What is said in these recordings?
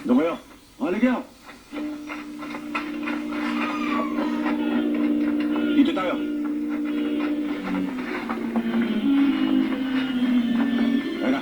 Doon kayo. Halika. Dito tayo. Teka.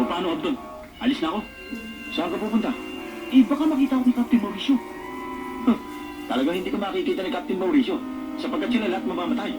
O paano, Abdon? Alis na ako? Saan ka pupunta? Eh, baka makita ako ni Captain Mauricio. Talagang hindi ko makikita ni Captain Mauricio sapagkat sila lahat mamamatay.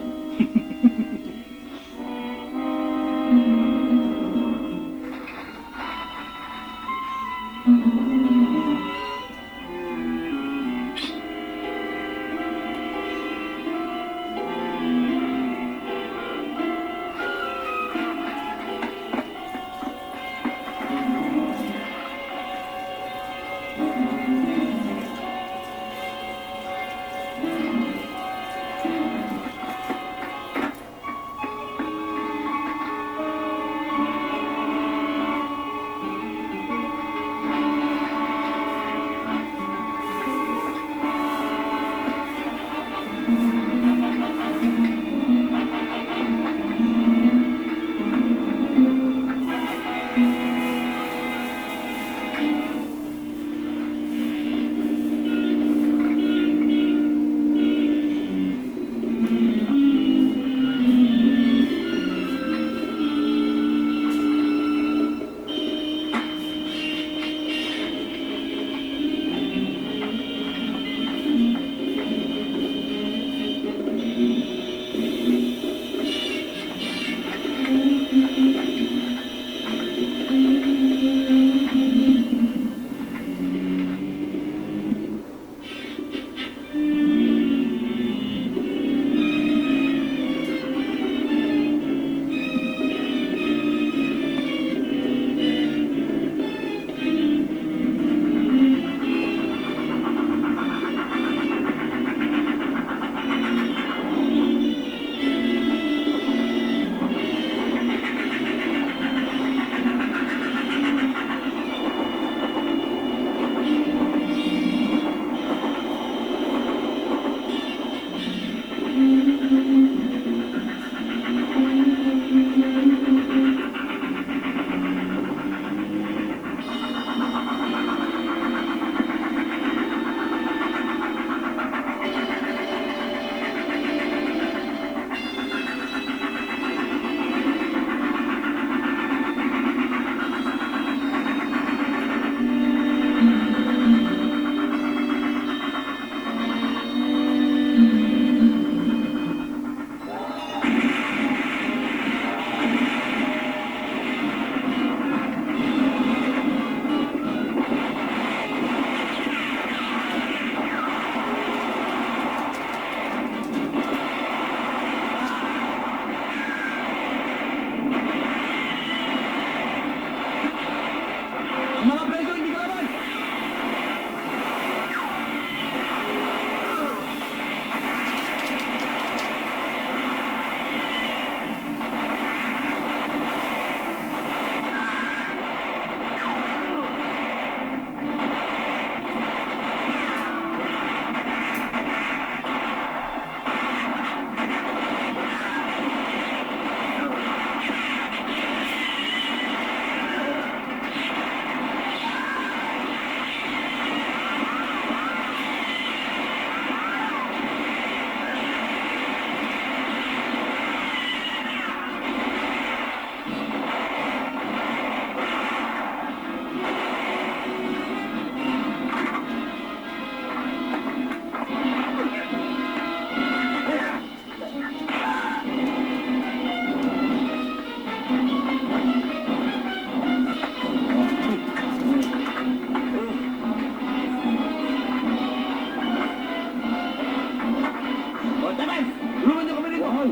Taban! Tulungan niyo kami dito! Hoy!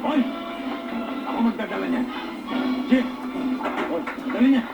Hoy! Ako magdadala niya. Sige! Hoy, dali niya!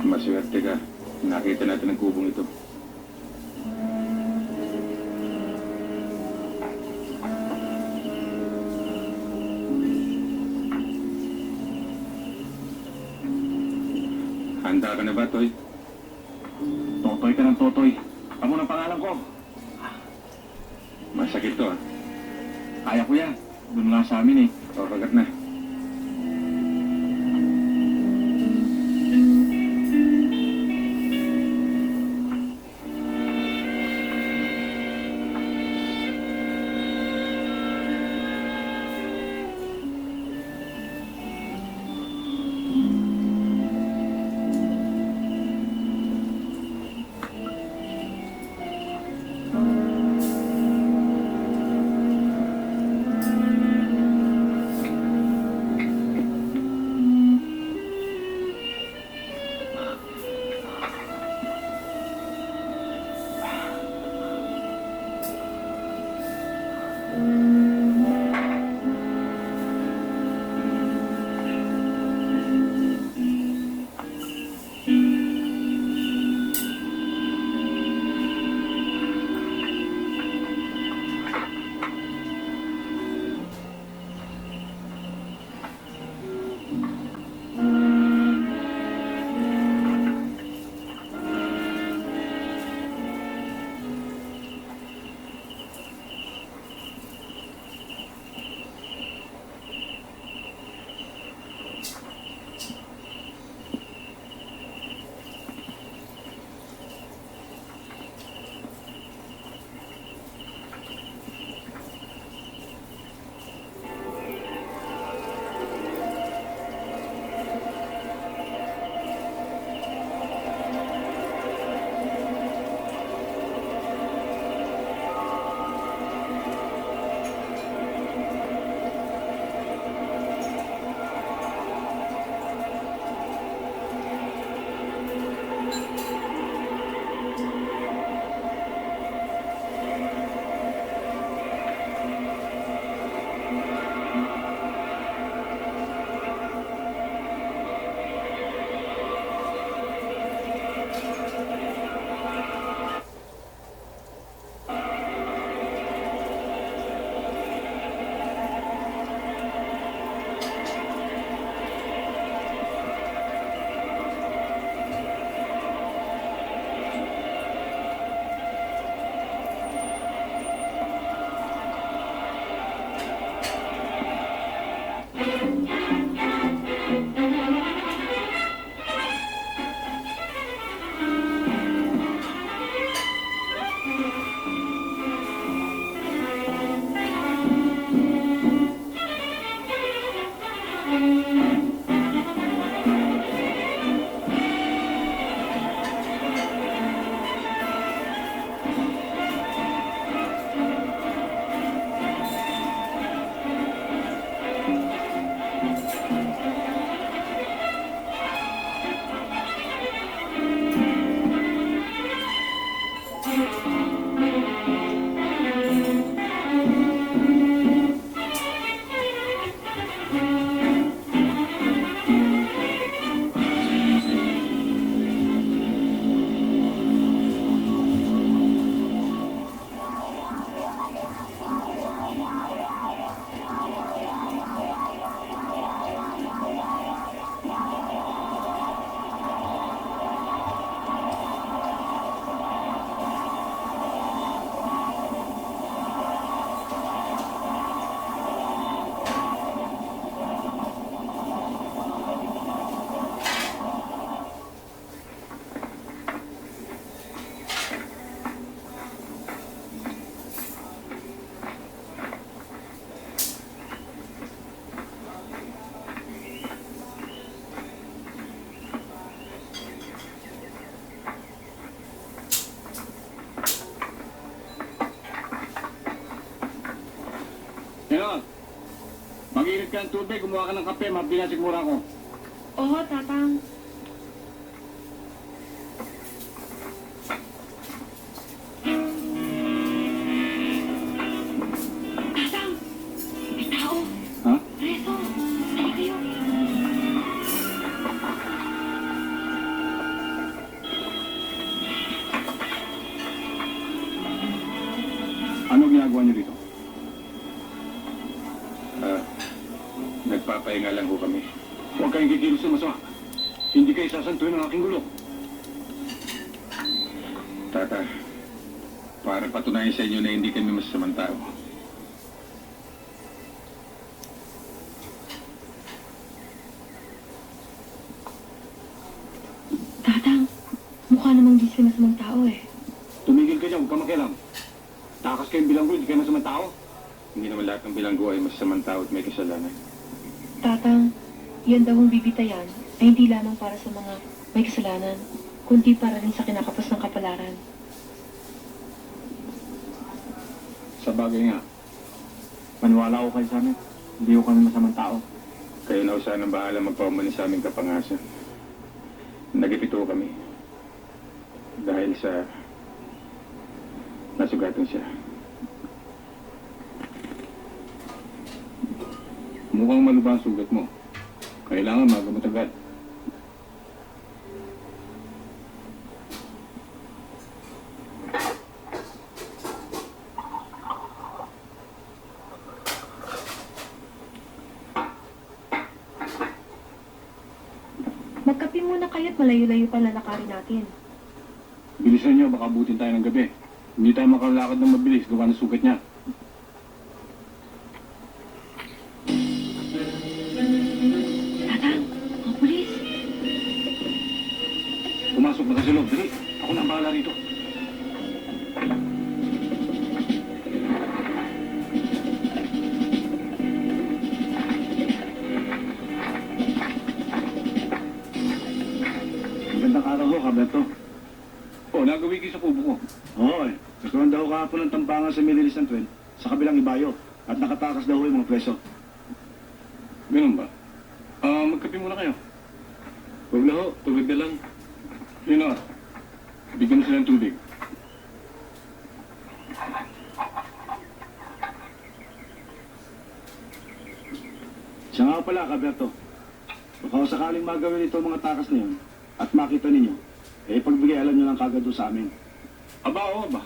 Maswerte ka. Nakita natin ang kubong ito. Handa ka na ba, Toy? Totoy ka ng totoy. Amo ng pangalan ko. Masakit to, ah. Kaya ko yan. Doon nga sa amin eh. O, kagat na. ka ng tubig, gumawa ka ng kape, mabinasigmura ko. Oo, Tatang. Tatang! May tao! Ha? Preso! Ay kayo! Ano ginagawa niyo dito? Nagpapahinga lang ho kami. Huwag kayong kikilos na masama. Hindi kayo sasantuin ng aking gulo. Tata, para patunayan sa inyo na hindi kami masasamang tao. Tatang, mukha namang di sila masamang tao eh. Tumigil ka dyan, huwag ka makialam. Takas kayong bilanggo, hindi kayo masamang tao. Hindi naman lahat ng bilanggo ay masasamang tao at may kasalanan. Tatang, yan daw ang bibitayan ay hindi lamang para sa mga may kasalanan, kundi para rin sa kinakapos ng kapalaran. Sa bagay nga, maniwala ko kayo sa amin. Hindi ko kami masamang tao. Kayo na usahan ang bahala magpaumanin sa aming kapangasan. Nagipito kami. Dahil sa nasugatan siya. Mukhang malubha ang sugat mo. Kailangan magamot agad. Magkape muna kayo't malayo-layo pa lalakarin natin. Bilisan niyo, baka abutin tayo ng gabi. Hindi tayo makalakad ng mabilis, gawa ng sugat niya. Tatang, mga pulis! Pumasok na ka sa loob, dali. Ako na ang bahala rito. Magandang araw ho, Kaberto. Oh, nagawigi sa kubo ko. Oo eh. Nagkaroon daw kahapon ng tambangan sa Mililis ng Twen sa kabilang ibayo at nakatakas daw ho yung mga preso. Ganun ba? Magkape muna kayo. Huwag na ho, tubig na lang. Yun na, bigyan mo sila ng tubig. Siya nga pala, Kaberto. Baka sakaling magawin ito mga takas na yun at makita ninyo, eh pagbigayalan nyo lang kagad doon sa amin. Aba, oo ba?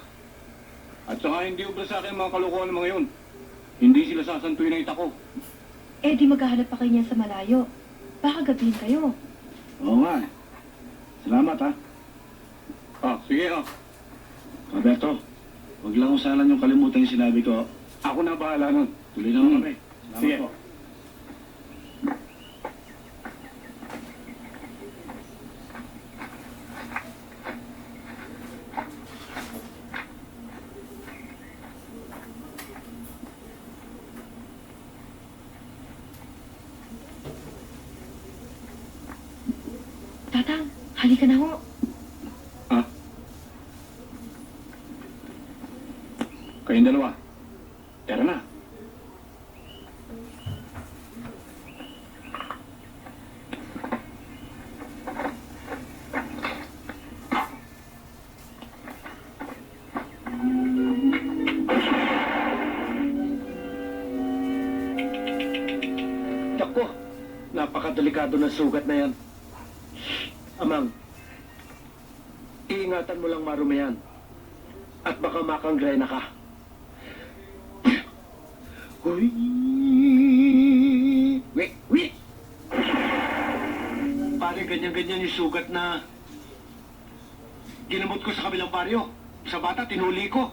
At saka hindi ubra sa akin mga kalokohan ng mga yun. Hindi sila sasantuin ng ita ko. Eh di maghahanap pa kayo niyan sa malayo. Baka gabihin kayo. Oo nga eh. Salamat ha. Sige Roberto, huwag lang usalan yung kalimutan yung sinabi ko. Ako na bahala nun. Tuloy na kami. Salamat Sige. po. Tatang, halika na ho. Kayong dalawa. Tara na. Naku, napakadelikado ng sugat na yan. Amang, iingatan mo lang marumi yan. At baka makangrena ka. Uy! Wait! Pare, ganyan-ganyan yung sugat na ginamot ko sa kabilang baryo. Sa bata, tinuli ko.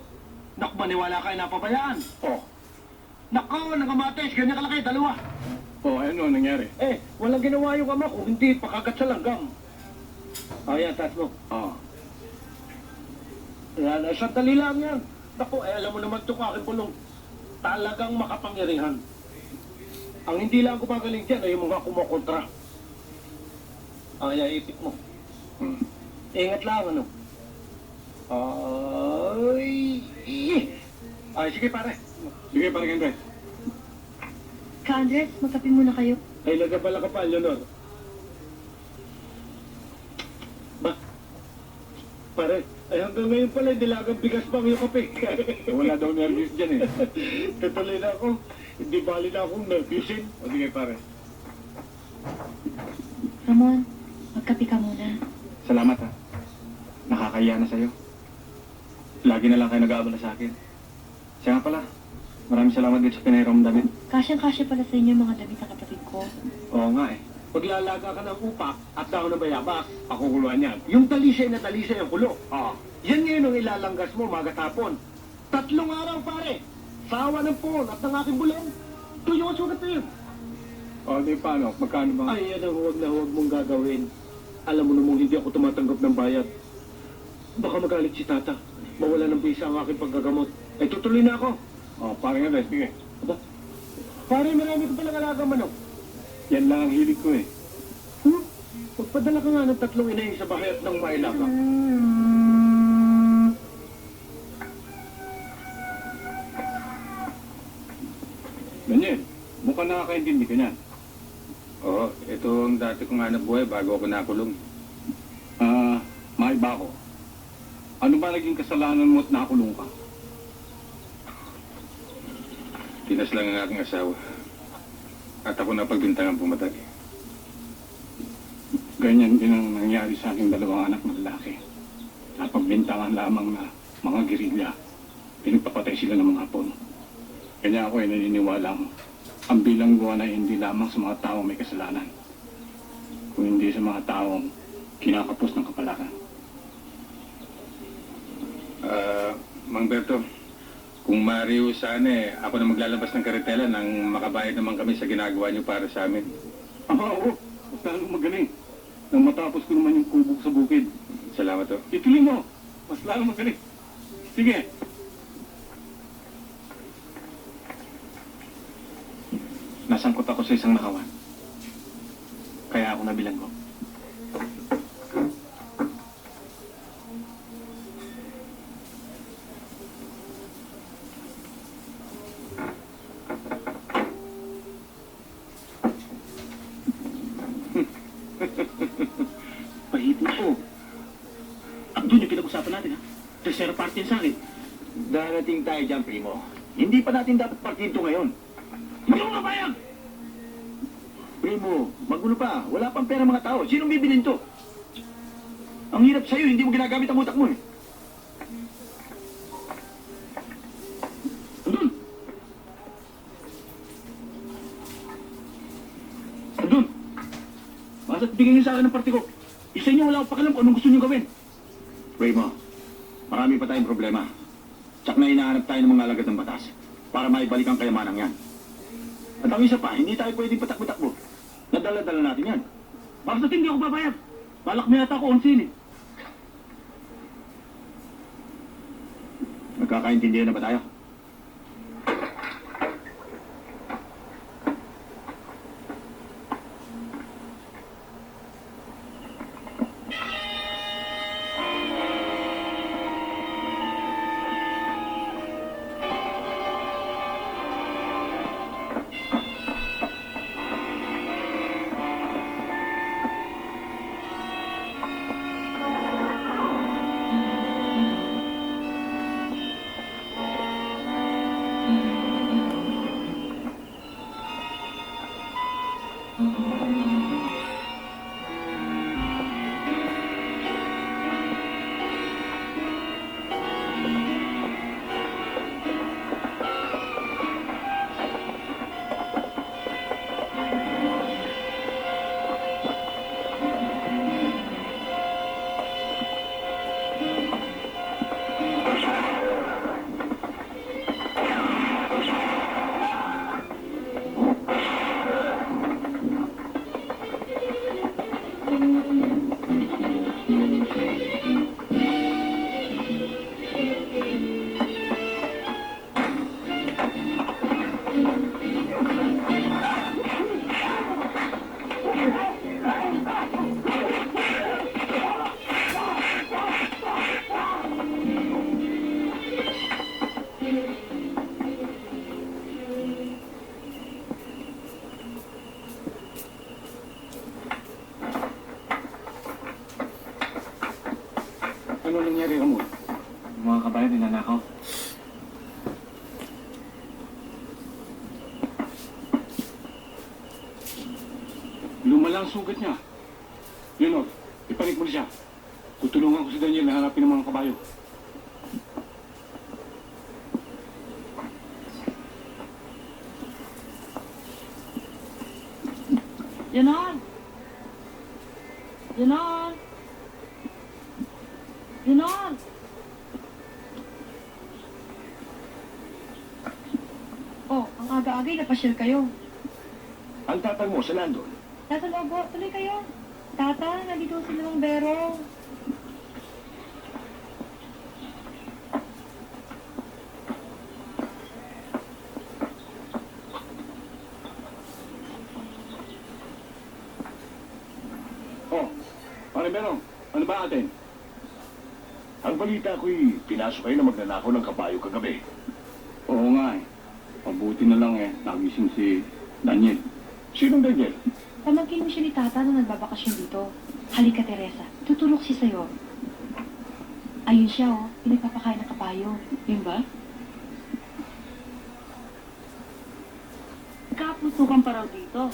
Naku, maniwala kayo, napabayaan. Oh. Naku, nangamates, ganyan kalaki, dalawa. Oh, ano nangyari? Eh, walang ginawa yung ama ko, hindi pakagat sa langgam. Ayan, tat mo. Oo. Yan, sandali lang yan. Naku, alam mo naman ito aking pulong. Talagang makapangyarihan. Ang hindi lang gumagaling dyan ay yung mga kumokontra. Ay, ipit mo. Ingat lang, ano? Ay, sige pare. Sige pare, Henry. Tita Andres, magkape muna kayo. Ay, nagkabala ka pa, Leonor. Ba? Pare, ay hanggang ngayon pala, dilagang bigas pa ang iyong kape. Wala daw nervous dyan eh. Tutuloy na ako. Hindi bali na akong nervousin. O sige pare. Ramon, magkape ka muna. Salamat ha. Nakakahiya na sa'yo. Lagi na lang kayo nag-aabala sa akin. Siya nga pala, maraming salamat din sa pinairam mo damit. Kasyang-kasya pala sa inyo mga damit ng kapatid ko. Oo nga eh. Paglalaga ka ng upak at daw ng bayabas, pakukuluan yan. Yung talisay na talisay ang kulo. Yan ngayon ang ilalanggas mo magatapon. 3 araw, pare. Sawa ng puon at ng aking bulong. Tuyo ang sugat na yun. O, di paano? Magkano ba? Ay, yan ang huwag na huwag mong gagawin. Alam mo namang hindi ako tumatanggap ng bayad. Baka magalit si tata. Mawala ng bisa ang aking paggagamot. Ay, tutuloy na ako. O, pare nga rin. Sige. Aba, pare, marami ko palang alagang manok. Yan lang ang hilig ko eh. Magpadala ka nga ng 3 inahin sa bahay at ng mailaga. Daniel, mukhang nakakaintindi ka niyan. Oo, ito ang dati kong hanap buhay bago ako nakulong. Maiba ko. Ano ba naging kasalanan mo at nakakulong ka? Tinas lang ang aking asawa. At ako napagbintangan pumatay. Ganyan din ang nangyari sa aking 2 anak na lalaki. Napagbintangan lamang na mga gerilya. Pinagpapatay sila ng mga hapon. Kanya ako ay naniniwalang ang bilangguan ay hindi lamang sa mga taong may kasalanan, kung hindi sa mga taong kinakapos ng kapalaran. Mang Berto, kung mariw sana eh, ako na maglalabas ng karetela nang makabayad naman kami sa ginagawa niyo para sa amin. Oo, mas lalong magaling. Nang matapos ko naman yung kubog sa bukid. Salamat to. Ituloy mo, mas lalong magaling. Sige. Nasangkot ako sa isang nakawan. Kaya ako nabilang ko. Pahipon ko. Doon yung pinag-usapan natin, ha? Tercera parte yan sa akin. Darating tayo dyan, primo. Hindi pa natin dapat partihin ito ngayon. Hindi mo mabayag! Primo, magulo pa. Wala pang pera mga tao. Sinong bibilin to? Ang hirap sa'yo, hindi mo ginagamit ang utak mo eh. Andun! Andun! Basta't bigyan niyo sa akin ng parti ko. Isa niyo wala akong pakialam kung anong gusto niyo gawin. Primo, marami pa tayong problema. Tsak na hinahanap tayo ng mga alagad ng batas para maibalik ang kayamanang yan. At ang isa pa, hindi tayo pwedeng patakbo-takbo. Nadala-dala natin yan. Basta't hindi ako babayag. Balak mo yata ako onsin eh. Nagkakaintindihan na ba tayo? Ano nangyari, Ramon? Yung mga kabayan, ninanakaw. Lumala ang sugat niya. Leonor, ipanik mo na siya. Tutulungan ko si Daniel na hanapin ang mga kabayo. Yanon! Yanon! Yanon! Oh, ang aga-agay napasyal kayo. Ang tatang mo, sa nandun. Tata Lobo, tuloy kayo. Tata, nandito sila ng Bero. Oh, pare Merong, ano ba atin? Ang balita ko'y pinasok kayo na magnanakaw ng kabayo kagabi. Oo nga eh. Mabuti na lang nagising si Daniel. Sinong Daniel? Pamangkin mo siya ni Tata nung nagbabakasyon dito. Halika, Teresa. Tutulok siya sa'yo. Ayun siya, oh. Pinagpapakain ng kabayo. Yun ba? Kaputukan pa raw dito.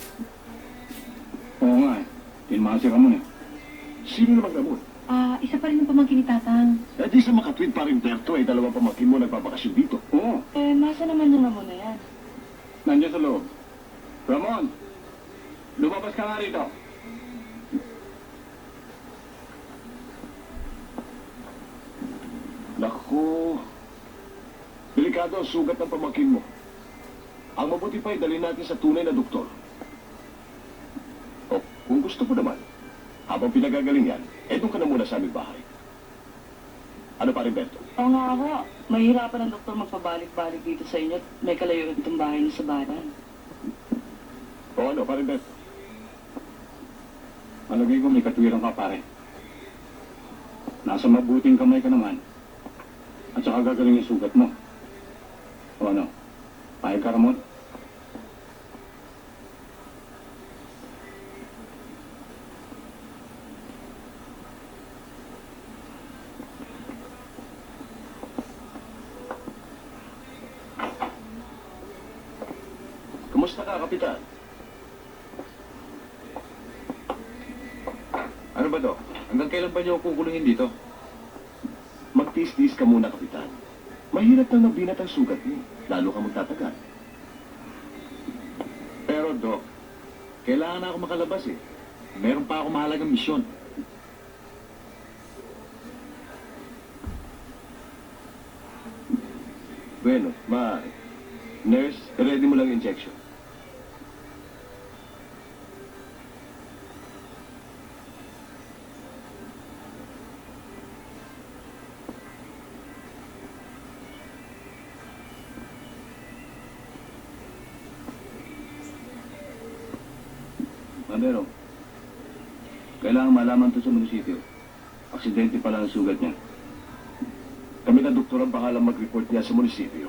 Oo nga eh. Tinmahan si Ramon eh. Sino naman gamot? Isa pa rin ang pamangkin ni Tatang. Eh di sa makatwid pa rin Berto, dalawang pamangkin mo nagbabakasyon dito. Oo, Nasa naman yung Ramon na yan? nandiyan sa loob. Ramon! Lumabas ka nga rito. Naku, delikado ang sugat ng pamangkin mo. Ang mabuti pa ay dalhin natin sa tunay na doktor. O, kung gusto mo naman, habang pinagagaling yan, doon ka na muna sa aming bahay. Ano pa rin, Berto? Oo nga ako. Mahirapan ang doktor magpabalik-balik dito sa inyo at may kalayuan itong bahay niyo sa banan. O ano pa rin, Berto? Malagay ko may katwiran ka pare. Nasa mabuting kamay ka naman. At saka gagaling yung sugat mo. O ano? Pahig ka, Ramon? Kumusta ka, Kapitan? Ano ba, Dok? Hanggang kailan ba niyo kukulungin dito? Magtiis-tiis ka muna, Kapitan. Mahirap nang nabinat ang sugat mo. Lalo ka magtatagal. Pero, Dok, kailangan na ako makalabas eh. Meron pa ako mahalagang misyon. Bueno, nurse, ready mo lang injection. Mandero, kailangan malaman to sa munisipyo. Aksidente pala ang sugat niya. Kami na doktor ang bahalang mag-report niya sa munisipyo.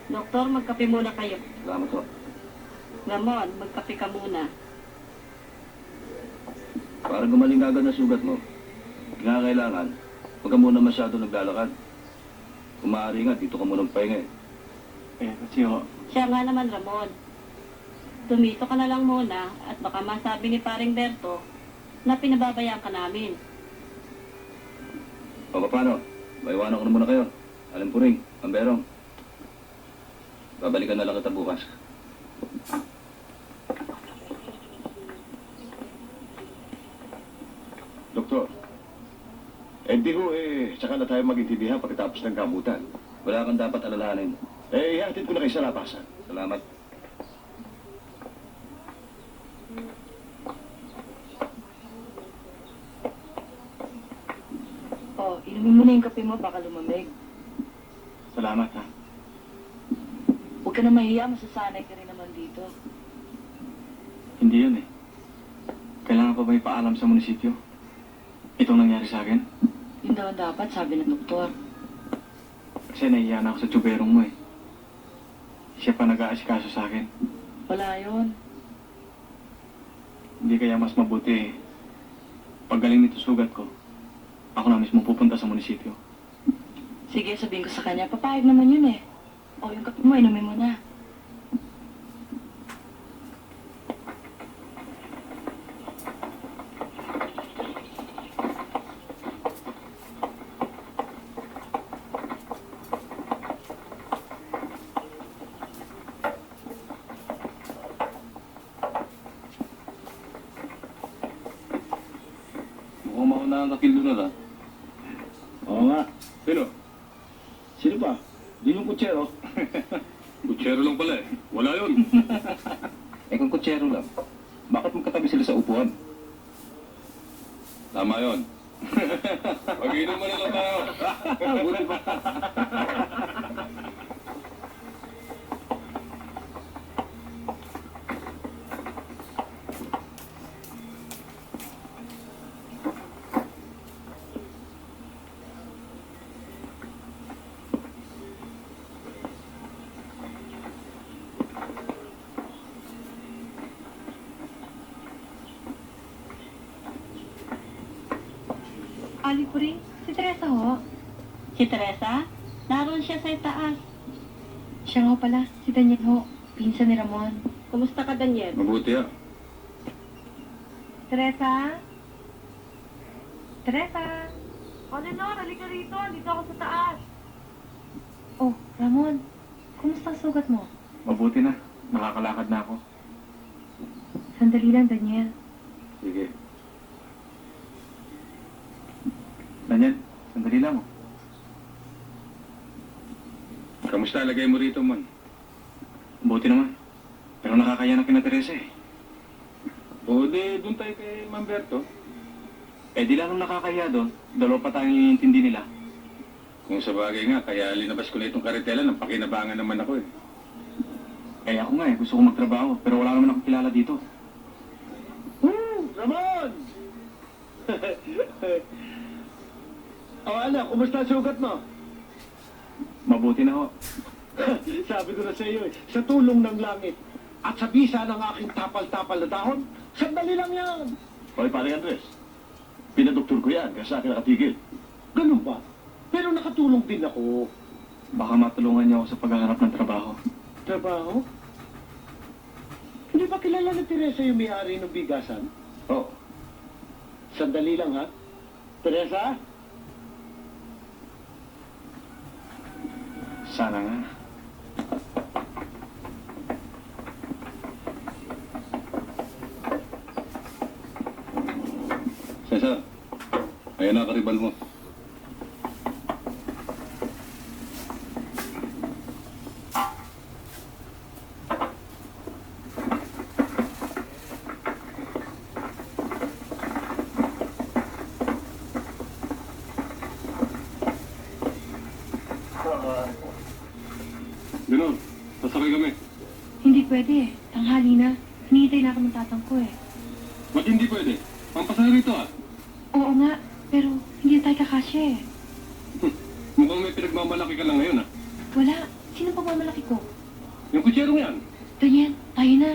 Doktor, magkape muna kayo. Salamat ko. Ramon, magkape ka muna. Para gumaling agad na sugat mo, kailangan, huwag ka muna masyado naglalakad. Kung maaari nga, dito ka muna magpahinga eh. Kasi ho, Siya nga naman, Ramon. Tumito ka na lang muna at baka masabi ni paring Berto na pinababayaan ka namin. O paano? Maiwanan ko na muna kayo. Alam po rin, Amberong. Babalikan na lang kita bukas. Doktor, di ho tsaka na tayo mag-intindihan pagkatapos ng gamutan. Wala kang dapat alalahanin. Ihatid ko na kayo sa labasan. Salamat. Oh, inumin mo na yung kape mo, baka lumamig. salamat ha. Huwag ka na mahiya, masasanay ka rin naman dito. Hindi yun eh. Kailangan pa ba ipaalam sa munisipyo? Itong nangyari sa akin? Yun daw ang dapat, sabi ng doktor. Kasi nahihiya na ako sa tsuberong mo eh. Siya pa nag-aasikaso sa akin. Wala yun. Hindi kaya mas mabuti eh. Paggaling nito sugat ko, ako na mismo pupunta sa munisipyo. Sige, sabihin ko sa kanya. Papayag naman yun eh. O, yung kape mo, inumin mo na. Mukhang mauna ang kakildo na lang. Oo nga. Sino? Sino pa? Di yung kutsero. Kutsero lang pala eh. Wala yun. Eh kung kutsero lang, bakit magkatabi sila sa upuan? Tama yun. Pag-inom mo na lang tayo. Buti pa. Ali Puring, si Teresa ho. Si Teresa, naroon siya sa itaas. Siya nga pala, si Daniel ho. Pinsan ni Ramon. Kumusta ka, Daniel? Mabuti ah. Teresa? Teresa? O, Lenore, halika rito. Dito ako sa taas. Oh, Ramon. Kumusta ang sugat mo? Mabuti na. Nakakalakad na ako. Sandali lang, Daniel. Sige. Daniel, sandali lang oh. Kamusta lagay mo rito, man? Buti naman. Pero nakakaya na kina Teresa eh. O, di doon tayo kay Mamberto. Eh, di lang nakakaya doon. Dalawa pa tayong iniintindi nila. Kung sa bagay nga, kaya linabas ko na itong karetela nang pakinabangan naman ako eh. Eh, ako nga eh. Gusto kong magtrabaho. Pero wala naman akong kilala dito. Ramon! Anak, kumusta ang sugat mo? Mabuti na ho. Sabi ko na sa iyo, sa tulong ng langit at sa bisa ng aking tapal-tapal na dahon, sandali lang yan. Hoy, pare Andres. Pinadoktor ko yan, kaya sa akin nakatigil. Ganun ba? Pero nakatulong din ako. Baka matulungan niyo ako sa paghahanap ng trabaho. Trabaho? Hindi ba kilala ni Teresa yung may-ari ng bigasan? Oo. Sandali lang ha. Teresa? Sana nga. Cesar, ayan na karibal mo. Ganon, sasakay kami. Hindi pwede eh. Tanghali na. Hinihintay na ako ng tatang ko eh. Ba't hindi pwede? Pampasaya rito ah. Oo nga, pero hindi na tayo kakasya eh. Mukhang may pinagmamalaki ka lang ngayon ah. Wala. Sino pagmamalaki ko? Yung kutsero yan. Daniel, tayo na.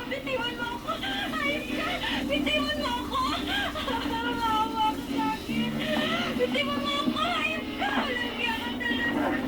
Bitiwan mo ako! Ayos ka! Bitiwan mo ako! Maawa ka sa akin! Bitiwan mo ako! Ayos ka! Walang ka talaga!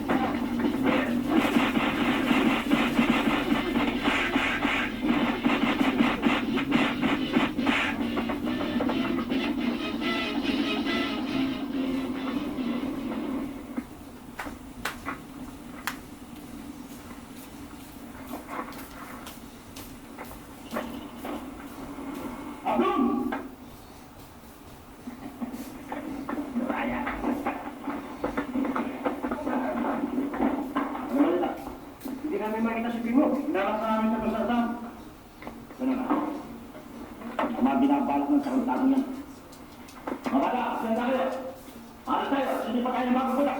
Hindi namin makita si Primo. Hinarap namin sa kasasam. Ganun na. Ang mga binabalak ng sarong-tarong yan. Mga bata, sanda kayo. Alas tayo, hindi pa kayo makapulak.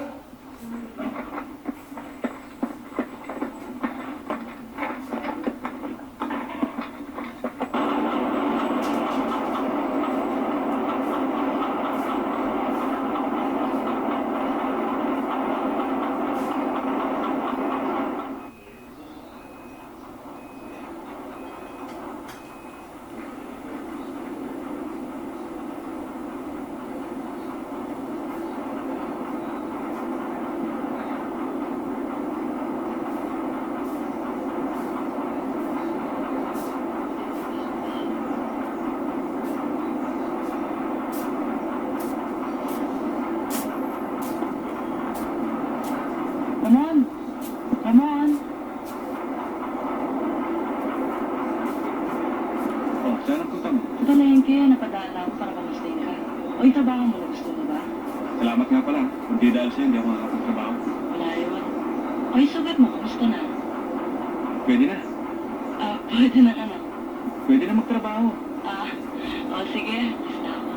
Saan ang punta mo? Sa palengke, napadaan ako para kamustahin ka. O yung trabaho mo, gusto mo ba? Salamat nga pala. Hindi dahil sa'yo, hindi ako makakapagtrabaho. Wala yun. O yung sugat mo, kamusta na? Pwede na. Pwede na ano? Pwede na magtrabaho. Sige. Basta ako.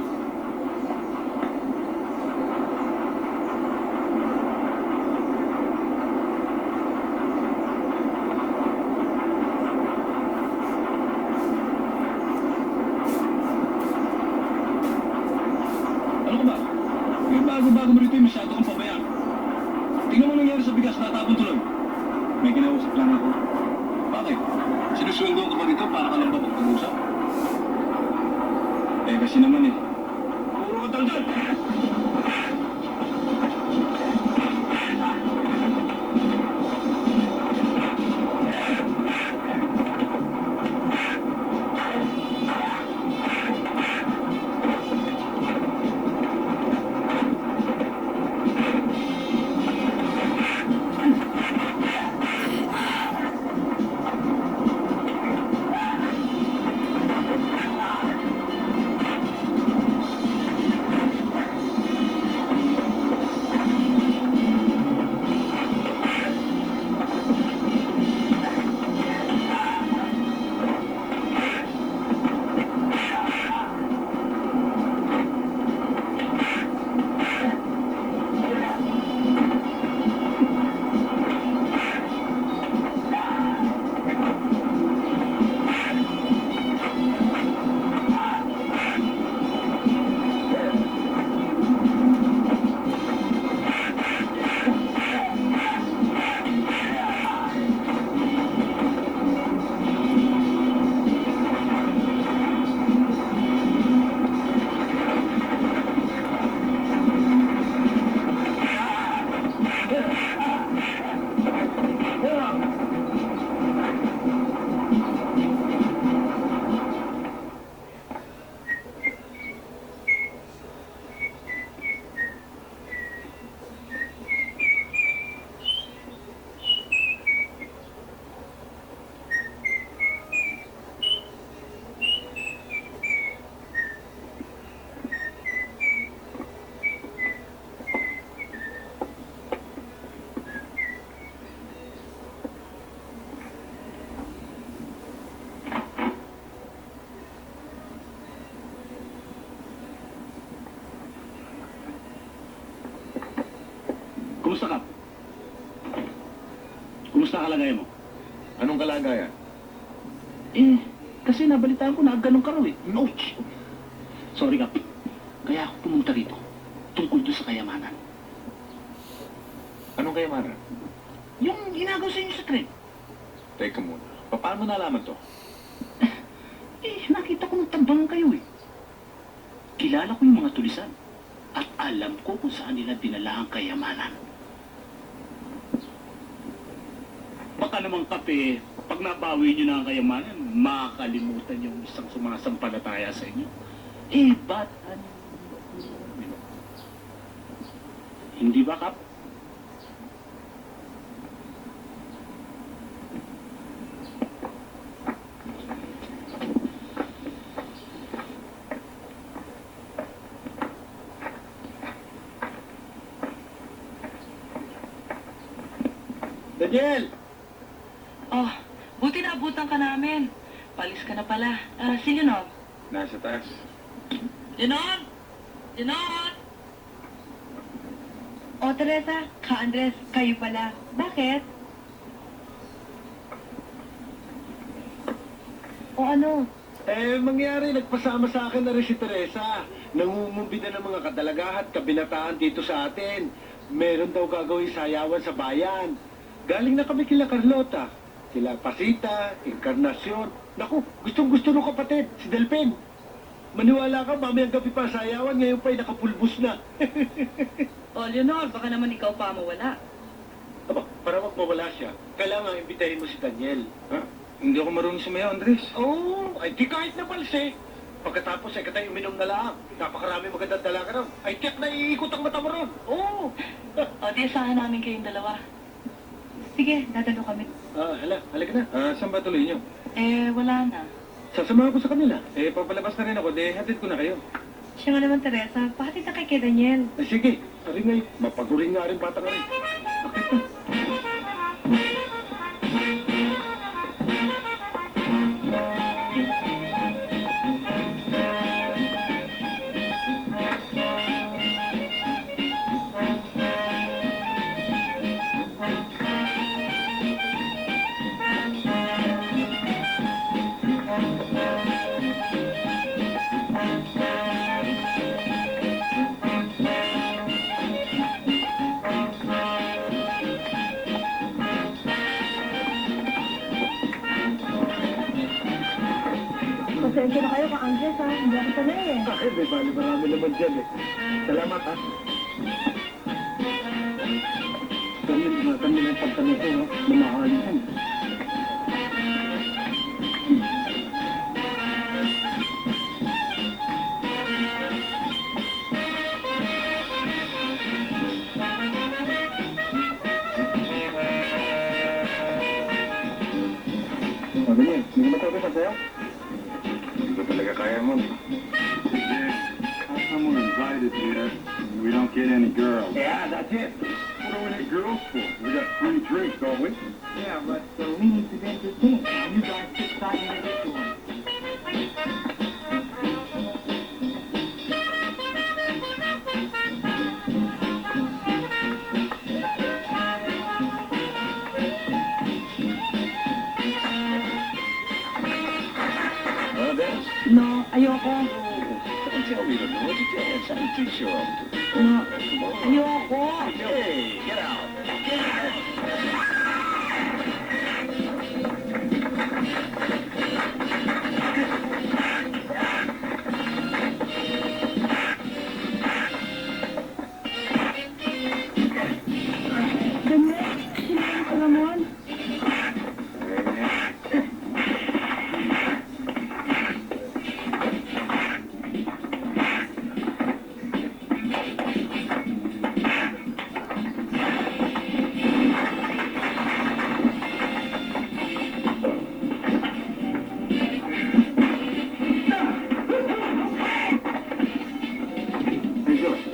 Ano ka ba? Yung bago-bago mo rito, masyado kang pabayaan. Tingnan mo nangyari sa bigas, natapon tuloy. May kinausap lang ako. Bakit? Sinusweldo ka ba rito para ka lang ba magpag-usap? Eh, kasi naman eh. Puro ka tal dyan! Kumusta ka? Kumusta ang kalagayan mo? Anong kalagayan? Kasi nabalitaan ko na ganun ka raw eh. No! Sorry Kap. Kaya ako pumunta rito. Tungkol doon sa kayamanan. Anong kayamanan? Yung ginagawa sa inyo sa trip. Teka muna. Paano mo nalaman to? Nakita ko nagtambangan kayo eh. Kilala ko yung mga tulisan. At alam ko kung saan nila dinala ang kayamanan. Baka namang kape, pag nabawi nyo na ang kayamanan, makakalimutan yung isang sumasampalataya sa inyo. Ba't ano? Hindi ba, Kap? Daniel! Buti naabutan ka namin. Palis ka na pala. Si Leonor. Nasa taas. Leonor! Leonor! O, Teresa, Andres, kayo pala. Bakit? O ano? Mangyari, nagpasama sa akin na rin si Teresa. Nangungumbi na ng mga kadalagahan at kabinataan dito sa atin. Meron daw gagawin sayawan sa bayan. Galing na kami kila Carlota, kila Pasita, Encarnacion. Naku, gustong-gusto ng kapatid, si Delpen. Maniwala ka, mamayang gabi pa sayawan, ngayon pa'y nakapulbos na. O, Leonor, baka naman ikaw pa mawala. Aba, para magmawala siya, kailangan imbitahin mo si Daniel. Ha? Hindi ako marunong sumayaw, Andres. Ay di kahit na palse. Pagkatapos ay katay uminom na lang. Napakarami magandang dalaga raw. Ay tiyak na iikot ang mata mo ron. Oo. O, di asahan namin kayong dalawa. Sige, dadalo kami. Halika na. Saan ba tuloy niyo? Wala na. Sasamahan ko sa kanila. Eh, papalabas na rin ako. Hatid ko na kayo. Siya nga naman, Teresa. Pahatid na kay Daniel. Ay, sige. Sabi nga, mapagurin nga rin bata nga rin. Akit na. Pasensya na kayo, ka-Andres, ha? Hindi ako sanay, eh. Ay, may bali marami naman dyan eh. Salamat ha. Kami ng pagtanong ko, no? Mamahalin. Sabi niya, hindi mo matawag sa sayo? Hindi ko talaga kaya mo. How come we're invited here and we don't get any girls? Yeah, that's it. What do we need girls for? We got free drinks, don't we? Yeah, but we need to entertain. You guys sit tight in this one. No, ayoko. Don't tell me to do it. You dance. I'm too sure I'm No, ayoko. Hey, get out. Daniel, sinabi ko naman.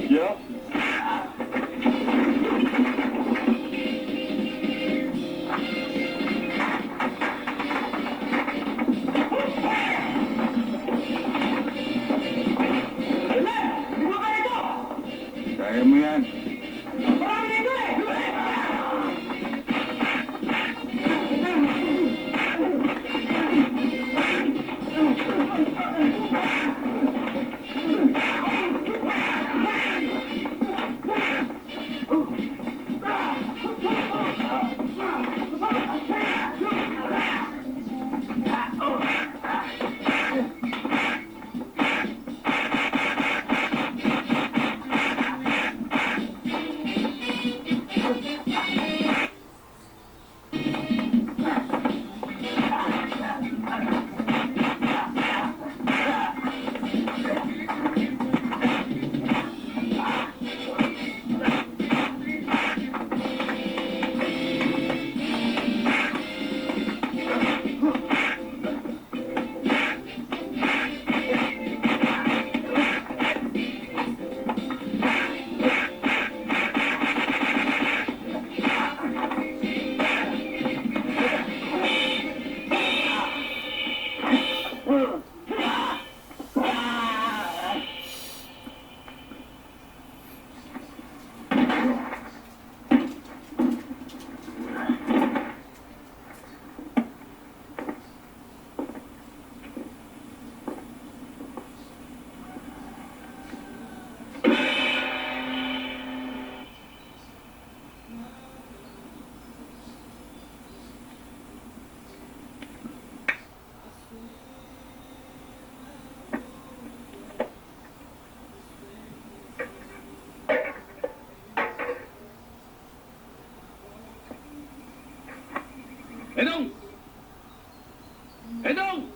Yeah. Kaya mo yan. Edong! Edong!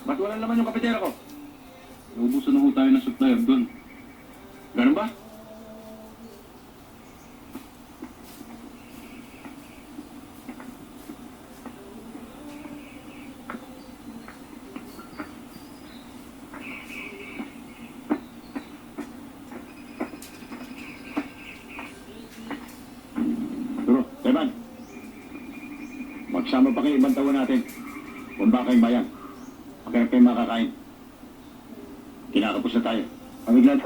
Ba't wala naman yung kapitera ko? Naubusan na ho tayo ng supplier doon. Ganun ba? Magsama pa kayo ibang tawa natin. Kung ba kayong bayan. Pagkarap kayo makakain. Kinakapos na tayo. Pamiglad.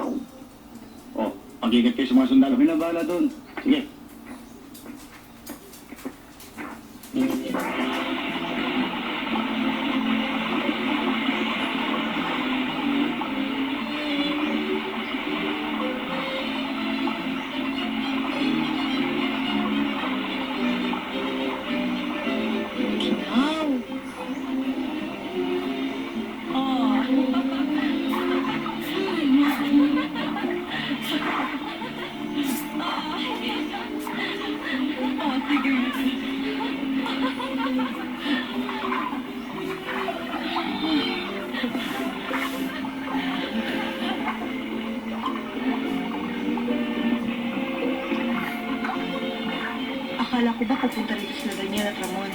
Oh, mag-ingat kayo sa mga sundalo. Kami na bahala doon. Sige. Akala ko ba pupunta rito sila Daniel at Ramon?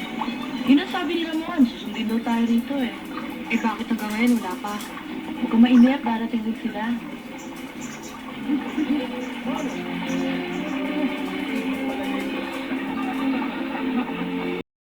Yun ang sabi ni Ramon, susundin daw tayo rito eh. Eh bakit hanggang ngayon wala pa? Huwag kang mainip, darating din sila.